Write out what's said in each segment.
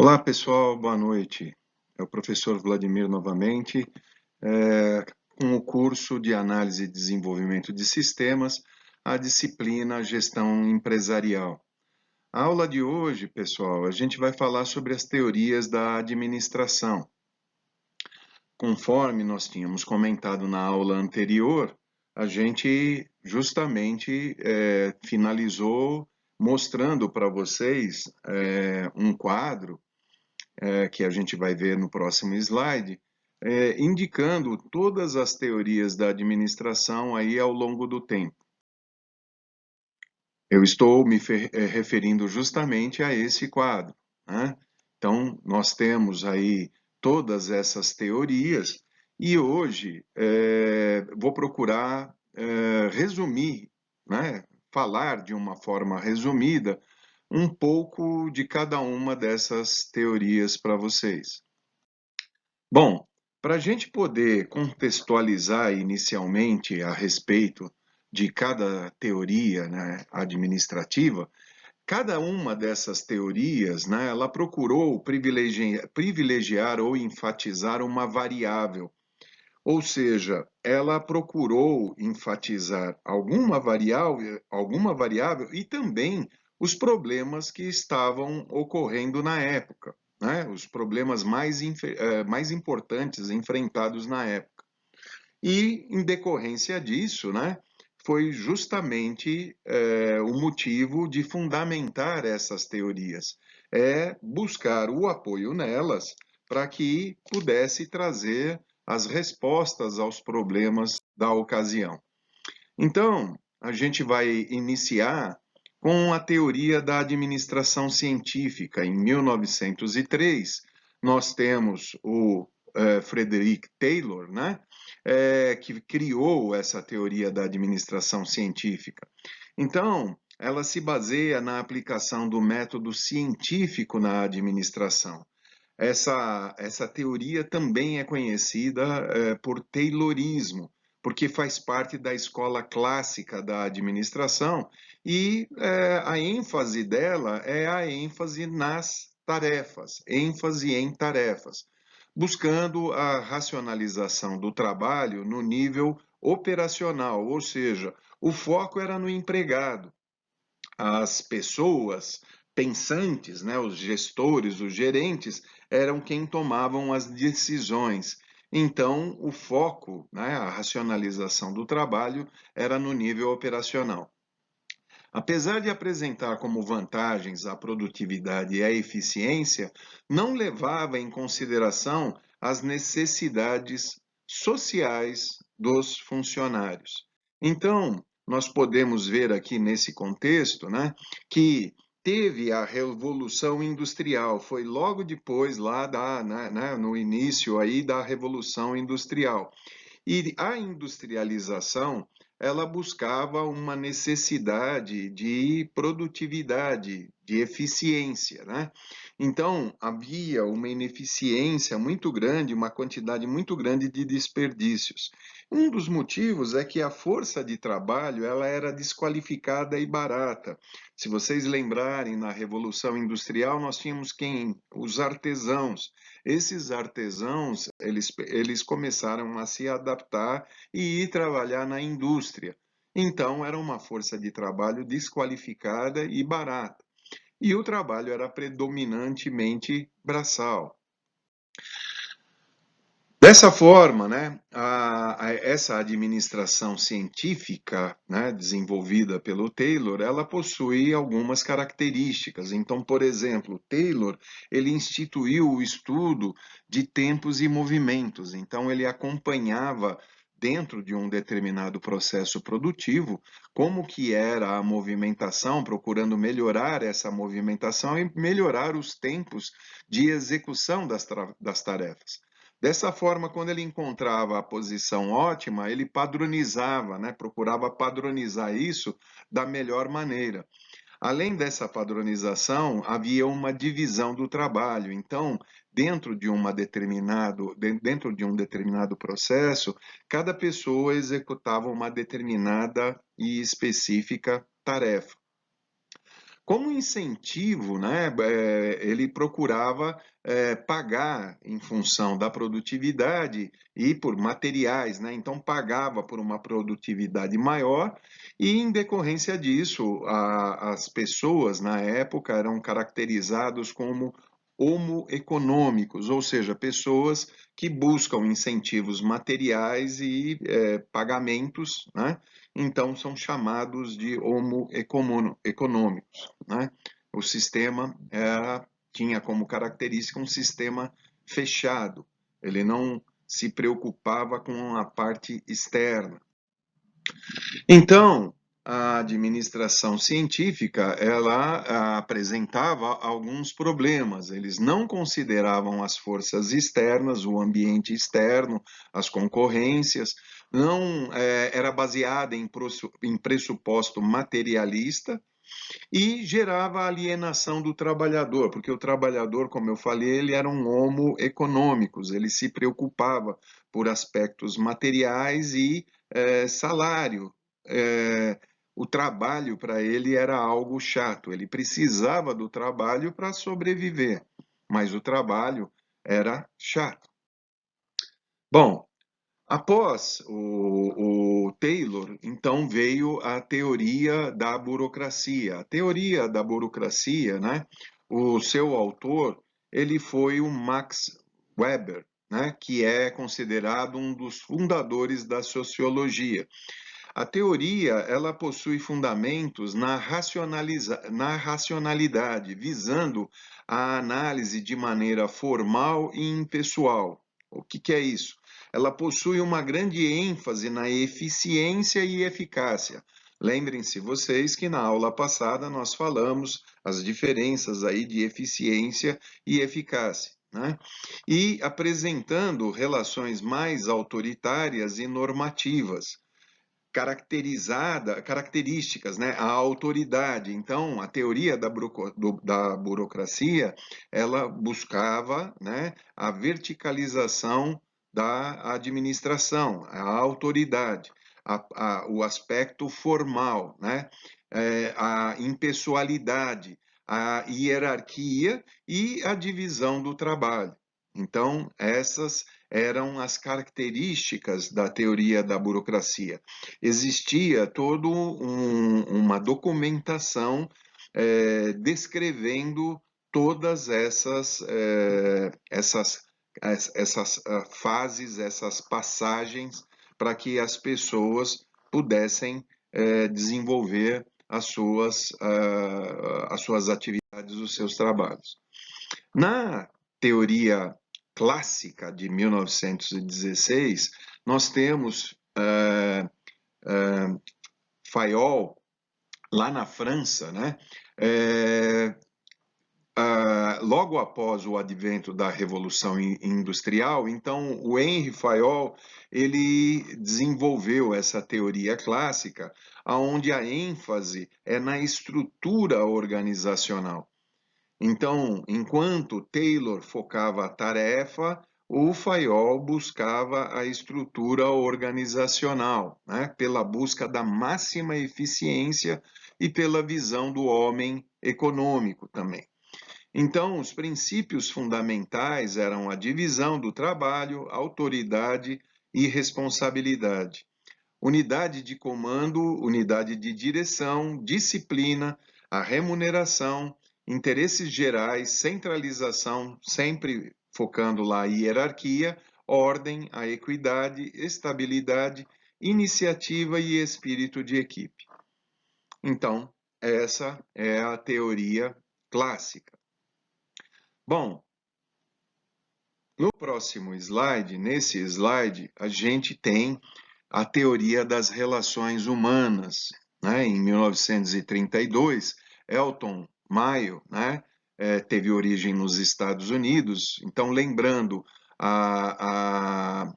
Olá, pessoal, boa noite. É o professor Vladimir novamente, com o curso de Análise e Desenvolvimento de Sistemas, a disciplina Gestão Empresarial. A aula de hoje, pessoal, a gente vai falar sobre as teorias da administração. Conforme nós tínhamos comentado na aula anterior, a gente justamente finalizou mostrando para vocês um quadro que a gente vai ver no próximo slide, indicando todas as teorias da administração aí ao longo do tempo. Eu estou me referindo justamente a esse quadro, né? Então, nós temos aí todas essas teorias e hoje vou procurar resumir, né? Falar de uma forma resumida um pouco de cada uma dessas teorias para vocês. Bom, para a gente poder contextualizar inicialmente a respeito de cada teoria, né, administrativa, cada uma dessas teorias, né, ela procurou privilegiar ou enfatizar uma variável, ou seja, ela procurou enfatizar alguma variável e também os problemas que estavam ocorrendo na época, né? Os problemas mais importantes enfrentados na época. E, em decorrência disso, né, foi justamente o motivo de fundamentar essas teorias, buscar o apoio nelas para que pudesse trazer as respostas aos problemas da ocasião. Então, a gente vai iniciar com a teoria da administração científica. Em 1903, nós temos o Frederick Taylor, né, que criou essa teoria da administração científica. Então, ela se baseia na aplicação do método científico na administração. Essa teoria também é conhecida por Taylorismo, porque faz parte da escola clássica da administração e a ênfase dela é a ênfase nas tarefas, ênfase em tarefas, buscando a racionalização do trabalho no nível operacional, ou seja, o foco era no empregado. As pessoas pensantes, né, os gestores, os gerentes, eram quem tomavam as decisões. Então, o foco, né, a racionalização do trabalho, era no nível operacional. Apesar de apresentar como vantagens a produtividade e a eficiência, não levava em consideração as necessidades sociais dos funcionários. Então, nós podemos ver aqui nesse contexto, né, que teve a Revolução Industrial, foi logo depois lá no início aí da Revolução Industrial. E a industrialização, ela buscava uma necessidade de produtividade, de eficiência, né? Então, havia uma ineficiência muito grande, uma quantidade muito grande de desperdícios. Um dos motivos é que a força de trabalho, ela era desqualificada e barata. Se vocês lembrarem, na Revolução Industrial, nós tínhamos quem? Os artesãos. Esses artesãos, eles começaram a se adaptar e ir trabalhar na indústria. Então, era uma força de trabalho desqualificada e barata. E o trabalho era predominantemente braçal. Dessa forma, né, essa administração científica, né, desenvolvida pelo Taylor, ela possui algumas características. Então, por exemplo, Taylor, ele instituiu o estudo de tempos e movimentos. Então, ele acompanhava dentro de um determinado processo produtivo como que era a movimentação, procurando melhorar essa movimentação e melhorar os tempos de execução das tarefas. Dessa forma, quando ele encontrava a posição ótima, ele padronizava, né? Procurava padronizar isso da melhor maneira. Além dessa padronização, havia uma divisão do trabalho. Então, dentro de um determinado processo, cada pessoa executava uma determinada e específica tarefa. Como incentivo, né, ele procurava pagar em função da produtividade e por materiais, né? Então pagava por uma produtividade maior e em decorrência disso as pessoas na época eram caracterizados como homo econômicos, ou seja, pessoas que buscam incentivos materiais e pagamentos, né? Então são chamados de homo econômicos, né? O sistema tinha como característica um sistema fechado, ele não se preocupava com a parte externa. Então, a administração científica, ela apresentava alguns problemas. Eles não consideravam as forças externas, o ambiente externo, as concorrências, não era baseada em pressuposto materialista e gerava alienação do trabalhador, porque o trabalhador, como eu falei, ele era um homo econômicos, ele se preocupava por aspectos materiais e salário. O trabalho para ele era algo chato, ele precisava do trabalho para sobreviver, mas o trabalho era chato. Bom, após o Taylor, então veio a teoria da burocracia. A teoria da burocracia, né? O seu autor, ele foi o Max Weber, né? Que é considerado um dos fundadores da sociologia. A teoria, ela possui fundamentos na racionalidade, visando a análise de maneira formal e impessoal. O que é isso? Ela possui uma grande ênfase na eficiência e eficácia. Lembrem-se vocês que na aula passada nós falamos as diferenças aí de eficiência e eficácia, né? E apresentando relações mais autoritárias e normativas características, né? A autoridade. Então, a teoria da burocracia, ela buscava, né, a verticalização da administração, a autoridade, o aspecto formal, né? A impessoalidade, a hierarquia e a divisão do trabalho. Então, essas eram as características da teoria da burocracia. Existia toda uma documentação descrevendo todas essas fases, essas passagens, para que as pessoas pudessem desenvolver as suas atividades, os seus trabalhos. Na teoria clássica de 1916, nós temos Fayol, lá na França, né? Logo após o advento da Revolução Industrial, então o Henri Fayol ele desenvolveu essa teoria clássica, onde a ênfase é na estrutura organizacional. Então, enquanto Taylor focava a tarefa, o Fayol buscava a estrutura organizacional, né, pela busca da máxima eficiência e pela visão do homem econômico também. Então, os princípios fundamentais eram a divisão do trabalho, autoridade e responsabilidade. Unidade de comando, unidade de direção, disciplina, a remuneração, interesses gerais, centralização, sempre focando lá a hierarquia, ordem, a equidade, estabilidade, iniciativa e espírito de equipe. Então, essa é a teoria clássica. Bom, no próximo slide, nesse slide, a gente tem a teoria das relações humanas, né? Em 1932, Elton Mayo, né, teve origem nos Estados Unidos. Então, lembrando, a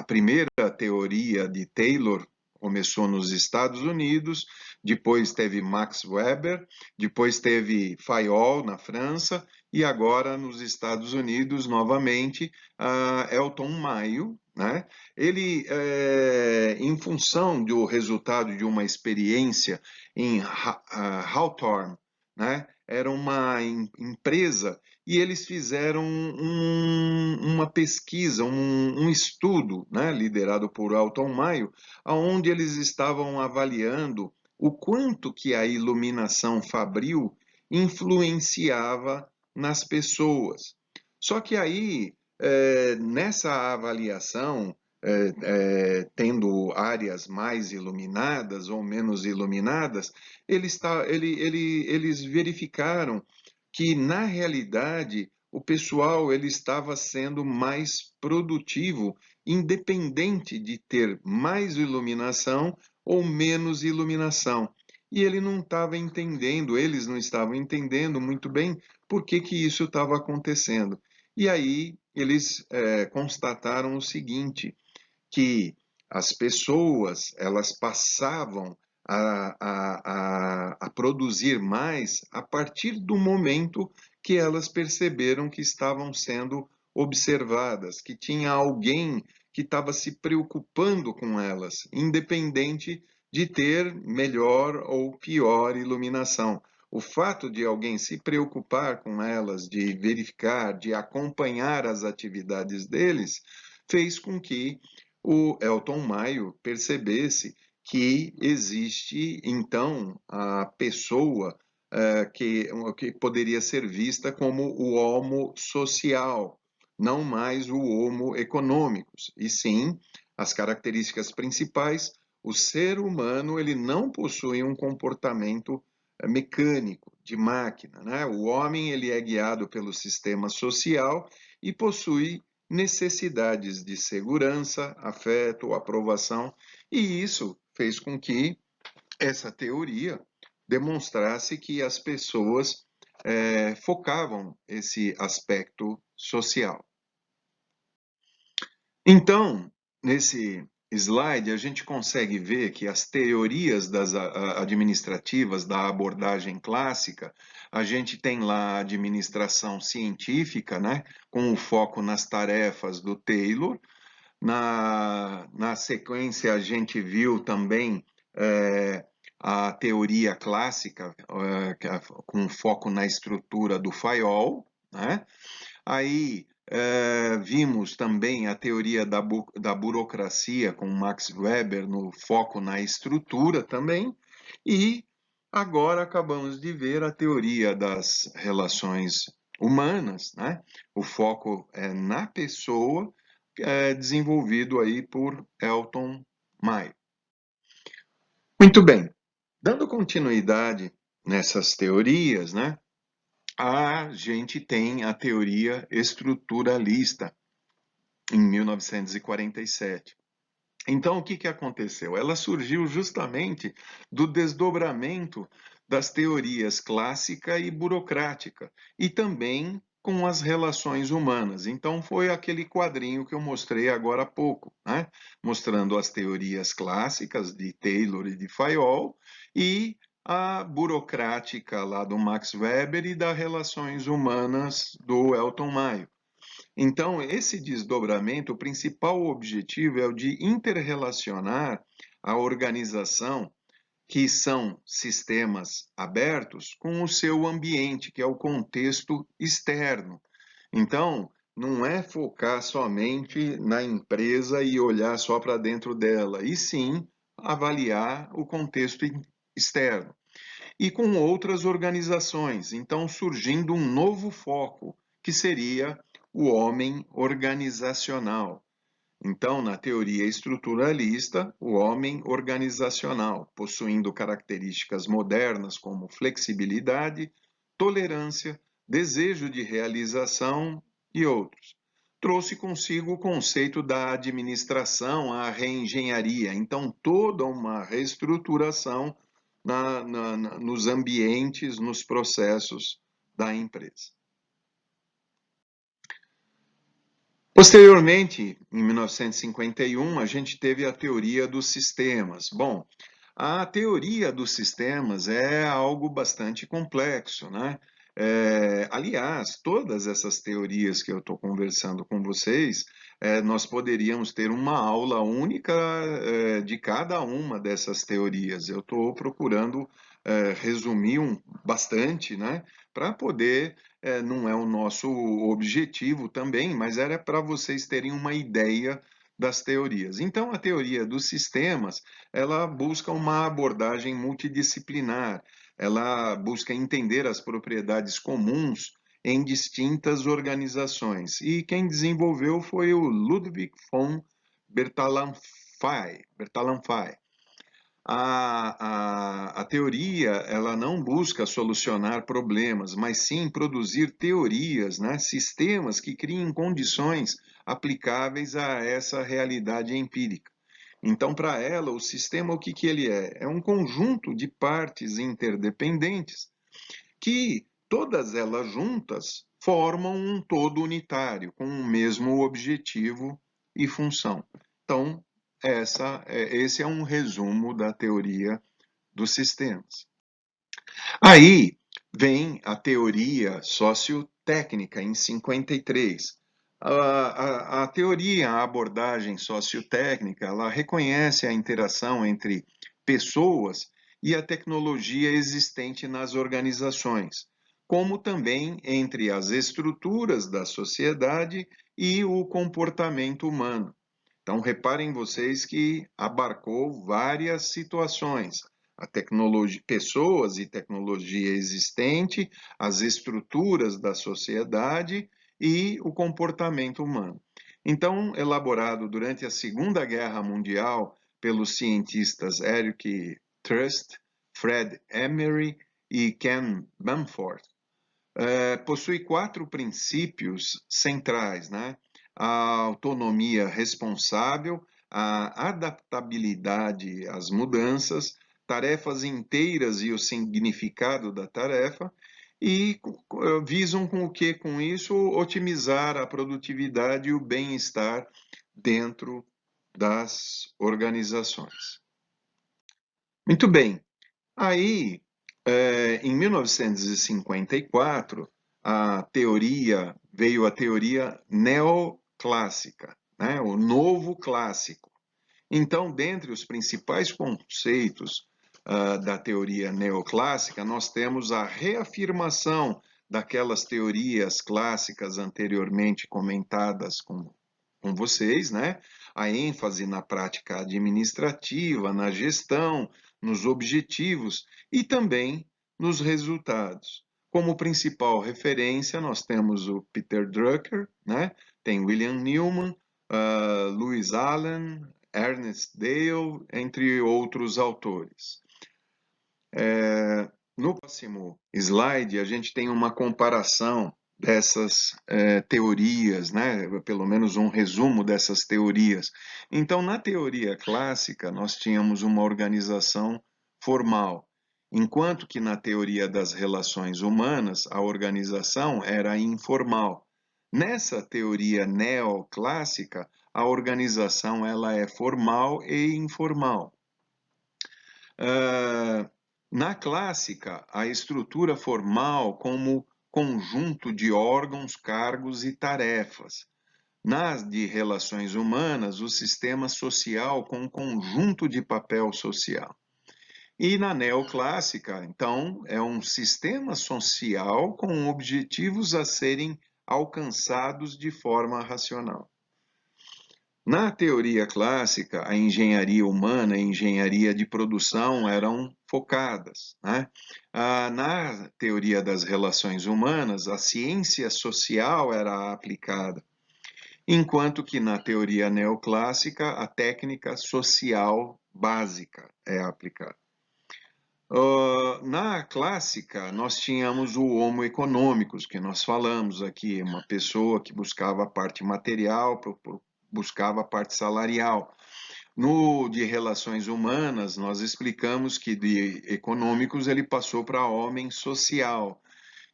primeira teoria de Taylor começou nos Estados Unidos, depois teve Max Weber, depois teve Fayol na França, e agora nos Estados Unidos, novamente, Elton Mayo, né? Ele, em função do resultado de uma experiência em Hawthorne, né? Era uma empresa e eles fizeram uma pesquisa, um estudo, né, liderado por Elton Maio, onde eles estavam avaliando o quanto que a iluminação fabril influenciava nas pessoas. Só que aí, nessa avaliação, tendo áreas mais iluminadas ou menos iluminadas, eles verificaram que, na realidade, o pessoal ele estava sendo mais produtivo, independente de ter mais iluminação ou menos iluminação. E ele não estava entendendo, eles não estavam entendendo muito bem por que que isso estava acontecendo. E aí eles constataram o seguinte, que as pessoas elas passavam a produzir mais a partir do momento que elas perceberam que estavam sendo observadas, que tinha alguém que estava se preocupando com elas, independente de ter melhor ou pior iluminação. O fato de alguém se preocupar com elas, de verificar, de acompanhar as atividades deles, fez com que o Elton Maio percebesse que existe, então, a pessoa que poderia ser vista como o homo social, não mais o homo econômicos, e sim as características principais. O ser humano ele não possui um comportamento mecânico, de máquina, né? O homem ele é guiado pelo sistema social e possui necessidades de segurança, afeto, aprovação, e isso fez com que essa teoria demonstrasse que as pessoas focavam esse aspecto social. Então, nesse slide, a gente consegue ver que as teorias administrativas da abordagem clássica, a gente tem lá a administração científica, né, com o foco nas tarefas do Taylor. Na sequência, a gente viu também a teoria clássica, com foco na estrutura do Fayol, né? Aí vimos também a teoria da burocracia com Max Weber no foco na estrutura também, e agora acabamos de ver a teoria das relações humanas, né? O foco é na pessoa, desenvolvido aí por Elton Maio. Muito bem, dando continuidade nessas teorias, né? A gente tem a teoria estruturalista, em 1947. Então, o que aconteceu? Ela surgiu justamente do desdobramento das teorias clássica e burocrática, e também com as relações humanas. Então, foi aquele quadrinho que eu mostrei agora há pouco, né? Mostrando as teorias clássicas de Taylor e de Fayol, e a burocrática lá do Max Weber e das relações humanas do Elton Maio. Então, esse desdobramento, o principal objetivo é o de interrelacionar a organização, que são sistemas abertos, com o seu ambiente, que é o contexto externo. Então, não é focar somente na empresa e olhar só para dentro dela, e sim avaliar o contexto externo. E com outras organizações, então surgindo um novo foco, que seria o homem organizacional. Então, na teoria estruturalista, o homem organizacional, possuindo características modernas como flexibilidade, tolerância, desejo de realização e outros. Trouxe consigo o conceito da administração, a reengenharia, então toda uma reestruturação nos ambientes, nos processos da empresa. Posteriormente, em 1951, a gente teve a teoria dos sistemas. Bom, a teoria dos sistemas é algo bastante complexo, né? Aliás, todas essas teorias que eu estou conversando com vocês, nós poderíamos ter uma aula única, de cada uma dessas teorias. Eu estou procurando, resumir bastante, né, para poder, não é o nosso objetivo também, mas era para vocês terem uma ideia das teorias. Então, a teoria dos sistemas, ela busca uma abordagem multidisciplinar, ela busca entender as propriedades comuns em distintas organizações. E quem desenvolveu foi o Ludwig von Bertalanffy. A teoria, ela não busca solucionar problemas, mas sim produzir teorias, né? Sistemas que criem condições aplicáveis a essa realidade empírica. Então, para ela, o sistema, o que que ele é? É um conjunto de partes interdependentes que, todas elas juntas, formam um todo unitário, com o mesmo objetivo e função. Então, esse é um resumo da teoria dos sistemas. Aí vem a teoria sociotécnica, em 53. A teoria, a abordagem sociotécnica, ela reconhece a interação entre pessoas e a tecnologia existente nas organizações, como também entre as estruturas da sociedade e o comportamento humano. Então, reparem vocês que abarcou várias situações, a tecnologia, pessoas e tecnologia existente, as estruturas da sociedade e o comportamento humano. Então, elaborado durante a Segunda Guerra Mundial pelos cientistas Eric Trust, Fred Emery e Ken Bamford, possui 4 princípios centrais, né? A autonomia responsável, a adaptabilidade às mudanças, tarefas inteiras e o significado da tarefa, e visam com o que com isso otimizar a produtividade e o bem-estar dentro das organizações. Muito bem. Aí, em 1954, veio a teoria neoclássica, né? O novo clássico. Então, dentre os principais conceitos da teoria neoclássica, nós temos a reafirmação daquelas teorias clássicas anteriormente comentadas com vocês, né? A ênfase na prática administrativa, na gestão, nos objetivos e também nos resultados. Como principal referência, nós temos o Peter Drucker, né? Tem William Newman, Lewis Allen, Ernest Dale, entre outros autores. No próximo slide, a gente tem uma comparação dessas teorias, né? Pelo menos um resumo dessas teorias. Então, na teoria clássica, nós tínhamos uma organização formal, enquanto que na teoria das relações humanas, a organização era informal. Nessa teoria neoclássica, a organização ela é formal e informal. Na clássica, a estrutura formal como conjunto de órgãos, cargos e tarefas. Nas de relações humanas, o sistema social com conjunto de papel social. E na neoclássica, então, é um sistema social com objetivos a serem alcançados de forma racional. Na teoria clássica, a engenharia humana e a engenharia de produção eram focadas, né? Na teoria das relações humanas, a ciência social era aplicada, enquanto que na teoria neoclássica, a técnica social básica é aplicada. Na clássica, nós tínhamos o homo econômicos, que nós falamos aqui, uma pessoa que buscava a parte material, buscava a parte salarial. No de relações humanas, nós explicamos que de econômicos ele passou para homem social.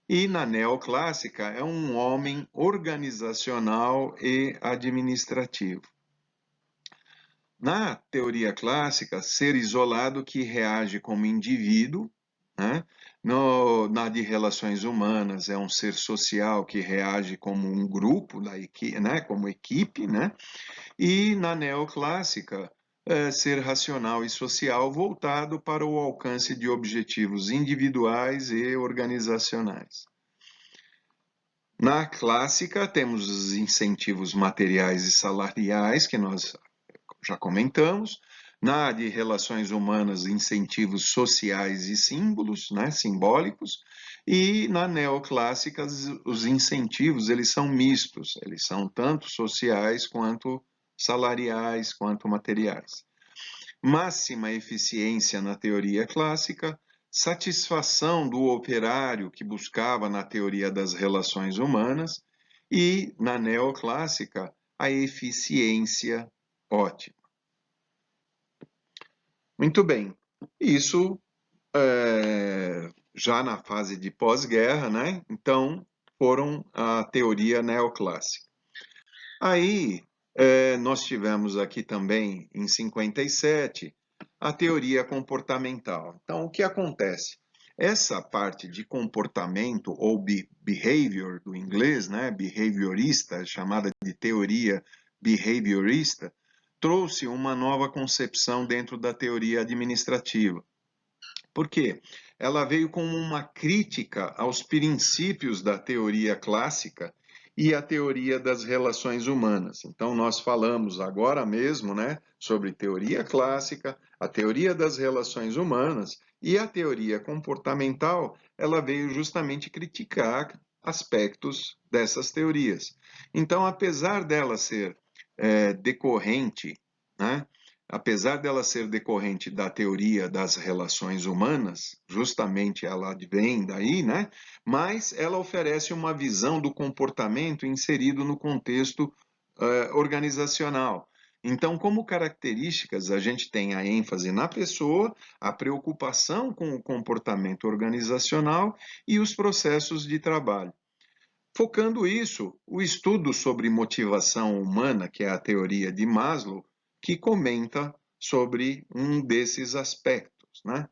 E na neoclássica é um homem organizacional e administrativo. Na teoria clássica, ser isolado que reage como indivíduo, né? Na de relações humanas, é um ser social que reage como um grupo, né, como equipe, né? E na neoclássica, ser racional e social voltado para o alcance de objetivos individuais e organizacionais. Na clássica, temos os incentivos materiais e salariais, que nós já comentamos. Na de relações humanas, incentivos sociais e símbolos, né, simbólicos. E na neoclássica, os incentivos eles são mistos, eles são tanto sociais quanto salariais, quanto materiais. Máxima eficiência na teoria clássica, satisfação do operário que buscava na teoria das relações humanas, e na neoclássica, a eficiência ótima. Muito bem, isso já na fase de pós-guerra, né? Então, foram a teoria neoclássica. Aí, nós tivemos aqui também, em 57, a teoria comportamental. Então, o que acontece? Essa parte de comportamento, ou behavior do inglês, né? Behaviorista, chamada de teoria behaviorista, trouxe uma nova concepção dentro da teoria administrativa. Por quê? Ela veio como uma crítica aos princípios da teoria clássica e a teoria das relações humanas. Então, nós falamos agora mesmo, né, sobre teoria clássica, a teoria das relações humanas e a teoria comportamental, ela veio justamente criticar aspectos dessas teorias. Então, apesar dela ser decorrente, né, apesar dela ser decorrente da teoria das relações humanas, justamente ela advém daí, né? Mas ela oferece uma visão do comportamento inserido no contexto organizacional. Então, como características, a gente tem a ênfase na pessoa, a preocupação com o comportamento organizacional e os processos de trabalho. Focando isso, o estudo sobre motivação humana, que é a teoria de Maslow, que comenta sobre um desses aspectos, né?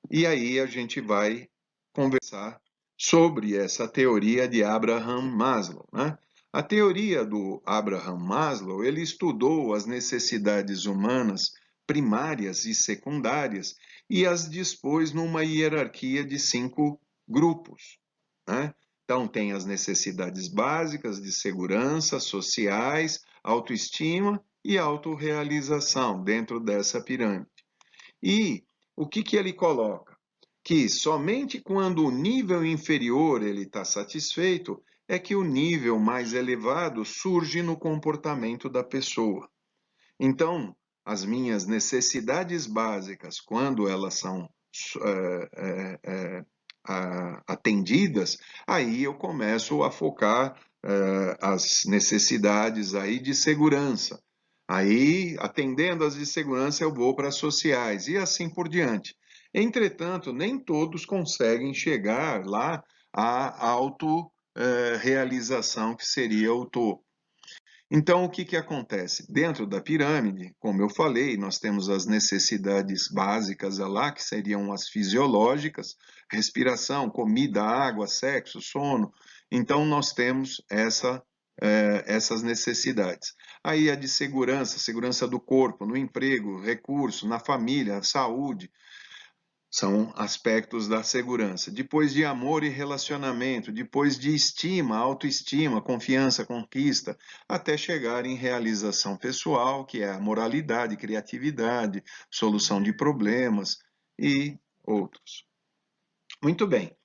E aí a gente vai conversar sobre essa teoria de Abraham Maslow, né? A teoria do Abraham Maslow, ele estudou as necessidades humanas primárias e secundárias e as dispôs numa hierarquia de 5 grupos, né? Então, tem as necessidades básicas de segurança, sociais, autoestima e autorrealização dentro dessa pirâmide. E o que ele coloca? Que somente quando o nível inferior ele está satisfeito é que o nível mais elevado surge no comportamento da pessoa. Então, as minhas necessidades básicas, quando elas são atendidas, aí eu começo a focar as necessidades aí de segurança. Aí, atendendo as de segurança, eu vou para as sociais e assim por diante. Entretanto, nem todos conseguem chegar lá à autorrealização, que seria o topo. Então, o que acontece? Dentro da pirâmide, como eu falei, nós temos as necessidades básicas lá, que seriam as fisiológicas, respiração, comida, água, sexo, sono. Então, nós temos essas necessidades. Aí a de segurança, segurança do corpo, no emprego, recurso, na família, saúde, são aspectos da segurança. Depois de amor e relacionamento, depois de estima, autoestima, confiança, conquista, até chegar em realização pessoal, que é a moralidade, criatividade, solução de problemas e outros. Muito bem.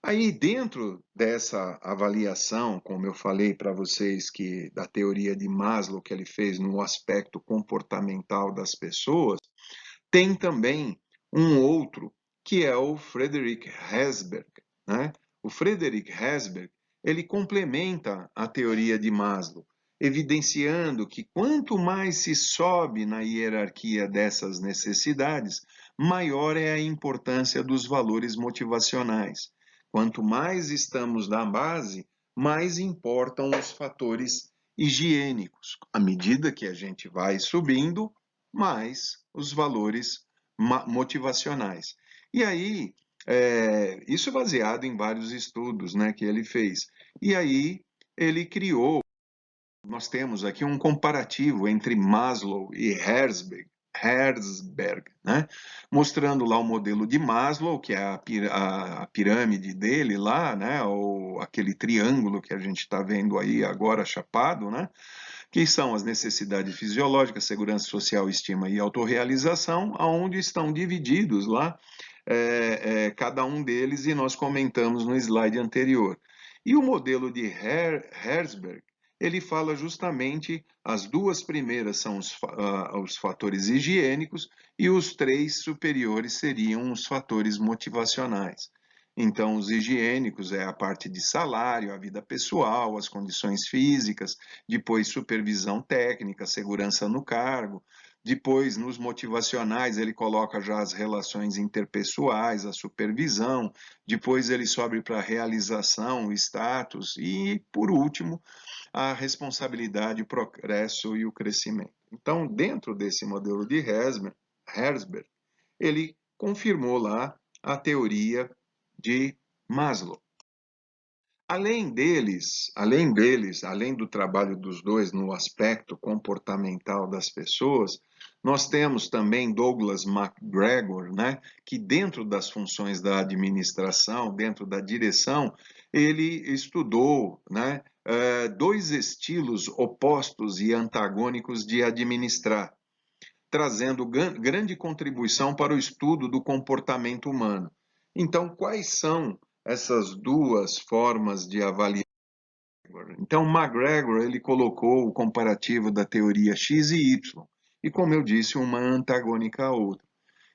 Aí, dentro dessa avaliação, como eu falei para vocês, que da teoria de Maslow que ele fez no aspecto comportamental das pessoas, tem também um outro, que é o Frederick Herzberg, né? O Frederick Herzberg, ele complementa a teoria de Maslow, evidenciando que quanto mais se sobe na hierarquia dessas necessidades, maior é a importância dos valores motivacionais. Quanto mais estamos na base, mais importam os fatores higiênicos. À medida que a gente vai subindo, mais os valores motivacionais. E aí, Isso baseado em vários estudos, né, que ele fez. E aí ele criou, nós temos aqui um comparativo entre Maslow e Herzberg, né? Mostrando lá o modelo de Maslow, que é a pirâmide dele lá, né? Ou aquele triângulo que a gente está vendo aí agora chapado, né? Que são as necessidades fisiológicas, segurança social, estima e autorrealização, aonde estão divididos lá cada um deles, e nós comentamos no slide anterior. E o modelo de Herzberg, ele fala justamente, as duas primeiras são os fatores higiênicos e os três superiores seriam os fatores motivacionais. Então, os higiênicos é a parte de salário, a vida pessoal, as condições físicas, depois supervisão técnica, segurança no cargo, depois, nos motivacionais, ele coloca já as relações interpessoais, a supervisão. Depois, ele sobe para a realização, o status. E, por último, a responsabilidade, o progresso e o crescimento. Então, dentro desse modelo de Herzberg, ele confirmou lá a teoria de Maslow. Além do trabalho dos dois no aspecto comportamental das pessoas, nós temos também Douglas MacGregor, né, que dentro das funções da administração, dentro da direção, ele estudou, né, dois estilos opostos e antagônicos de administrar, trazendo grande contribuição para o estudo do comportamento humano. Então, quais são essas duas formas de avaliar? Então, McGregor ele colocou o comparativo da teoria X e Y, e como eu disse, uma antagônica à outra.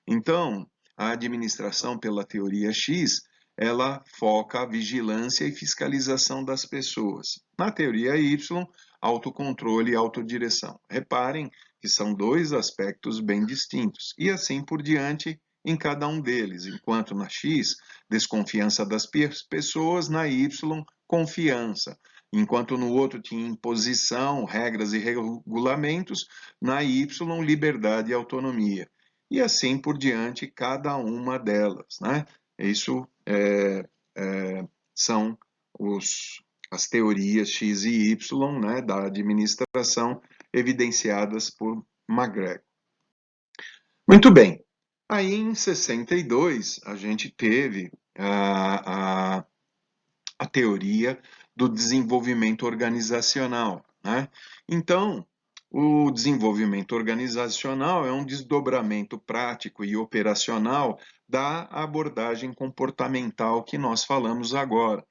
Então, a administração pela teoria X, ela foca a vigilância e fiscalização das pessoas. Na teoria Y, autocontrole e autodireção. Reparem que são dois aspectos bem distintos, e assim por diante em cada um deles. Enquanto na X, desconfiança das pessoas, na Y, confiança. Enquanto no outro tinha imposição, regras e regulamentos, na Y, liberdade e autonomia. E assim por diante, cada uma delas, né? Isso são as teorias X e Y, né, da administração, evidenciadas por McGregor. Muito bem. Aí, em 62, a gente teve a teoria do desenvolvimento organizacional, né? Então, o desenvolvimento organizacional é um desdobramento prático e operacional da abordagem comportamental que nós falamos agora.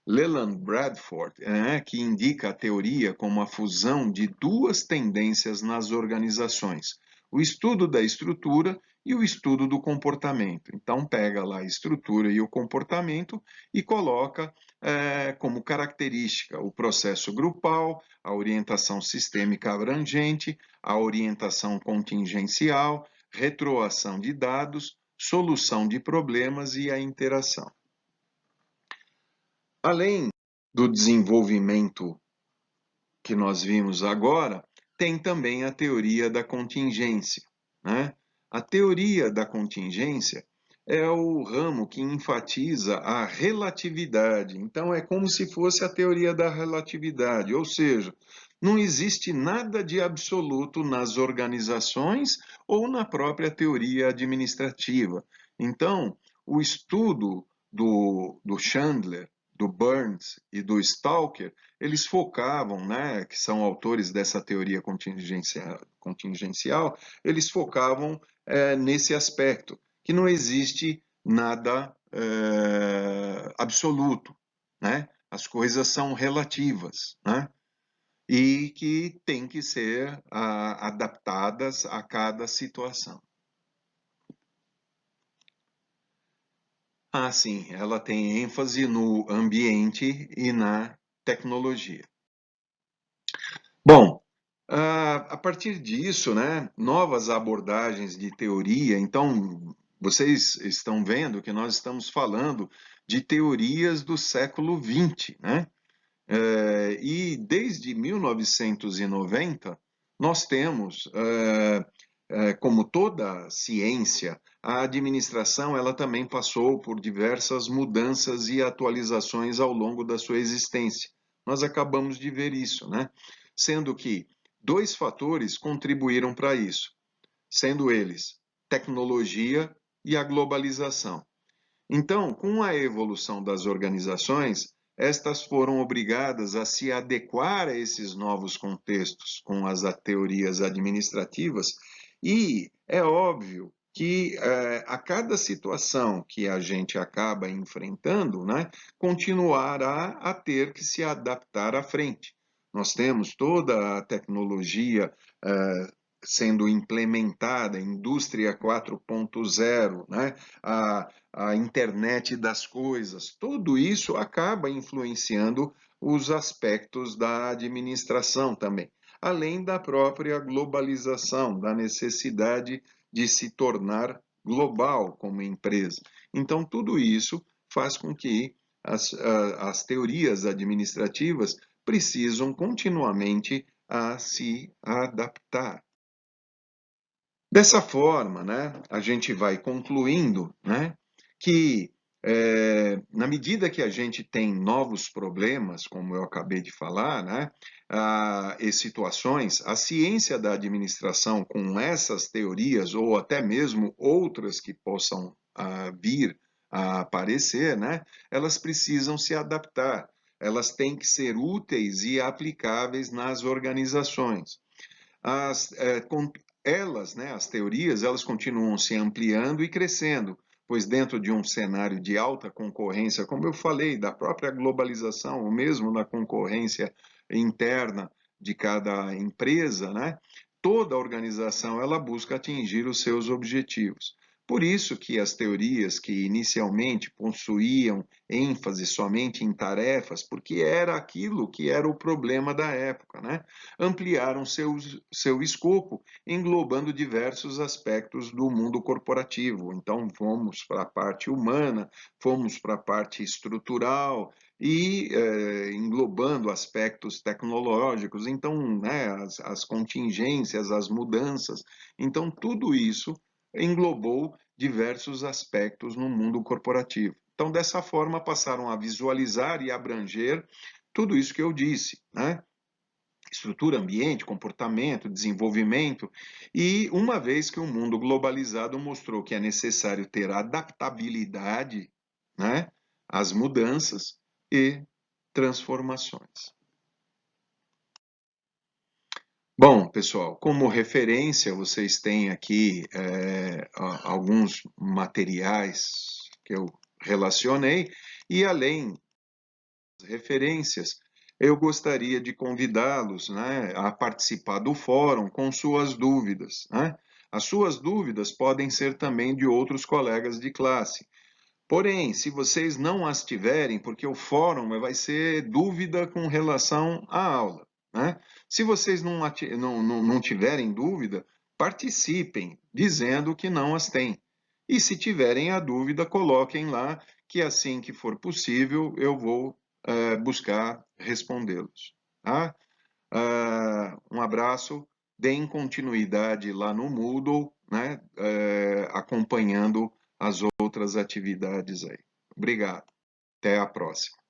Leland Bradford, que indica a teoria como a fusão de duas tendências nas organizações: o estudo da estrutura e o estudo do comportamento. Então, pega lá a estrutura e o comportamento e coloca como característica o processo grupal, a orientação sistêmica abrangente, a orientação contingencial, retroação de dados, solução de problemas e a interação. Além do desenvolvimento que nós vimos agora, tem também a teoria da contingência, né? A teoria da contingência é o ramo que enfatiza a relatividade. Então, é como se fosse a teoria da relatividade, ou seja, não existe nada de absoluto nas organizações ou na própria teoria administrativa. Então, o estudo do Chandler, do Burns e do Stalker, eles focavam, né, que são autores dessa teoria contingencial, eles focavam nesse aspecto, que não existe nada absoluto, né? As coisas são relativas, né? E que têm que ser adaptadas a cada situação. Ah, sim, ela tem ênfase no ambiente e na tecnologia. Bom, a partir disso, né, novas abordagens de teoria. Então, vocês estão vendo que nós estamos falando de teorias do século XX, né? E desde 1990, nós temos como toda ciência, a administração ela também passou por diversas mudanças e atualizações ao longo da sua existência. Nós acabamos de ver isso, né? Sendo que dois fatores contribuíram para isso, sendo eles tecnologia e a globalização. Então, com a evolução das organizações, estas foram obrigadas a se adequar a esses novos contextos com as teorias administrativas, e é óbvio que a cada situação que a gente acaba enfrentando, né, continuará a ter que se adaptar à frente. Nós temos toda a tecnologia sendo implementada, indústria 4.0, né? A internet das coisas, tudo isso acaba influenciando os aspectos da administração também, além da própria globalização, da necessidade de se tornar global como empresa. Então, tudo isso faz com que as teorias administrativas precisam continuamente a se adaptar. Dessa forma, né, a gente vai concluindo, né, que na medida que a gente tem novos problemas, como eu acabei de falar, né, e situações, a ciência da administração com essas teorias, ou até mesmo outras que possam vir a aparecer, né, elas precisam se adaptar, elas têm que ser úteis e aplicáveis nas organizações. As, elas, né, as teorias, elas continuam se ampliando e crescendo, pois dentro de um cenário de alta concorrência, como eu falei, da própria globalização, ou mesmo da concorrência interna de cada empresa, né, toda organização ela busca atingir os seus objetivos. Por isso que as teorias que inicialmente possuíam ênfase somente em tarefas, porque era aquilo que era o problema da época, né? Ampliaram seu escopo, englobando diversos aspectos do mundo corporativo. Então, fomos para a parte humana, fomos para a parte estrutural e englobando aspectos tecnológicos, então, né, as contingências, as mudanças. Então, tudo isso englobou diversos aspectos no mundo corporativo. Então, dessa forma, passaram a visualizar e abranger tudo isso que eu disse, né? Estrutura, ambiente, comportamento, desenvolvimento, e uma vez que o mundo globalizado mostrou que é necessário ter adaptabilidade, né, às mudanças e transformações. Bom, pessoal, como referência, vocês têm aqui alguns materiais que eu relacionei, e além das referências, eu gostaria de convidá-los, né, a participar do fórum com suas dúvidas, né? As suas dúvidas podem ser também de outros colegas de classe. Porém, se vocês não as tiverem, porque o fórum vai ser dúvida com relação à aula, né? Se vocês não tiverem dúvida, participem, dizendo que não as têm. E se tiverem a dúvida, coloquem lá, que assim que for possível, eu vou buscar respondê-los. Tá? Um abraço, deem continuidade lá no Moodle, né? Acompanhando as outras atividades aí. Obrigado. Até a próxima.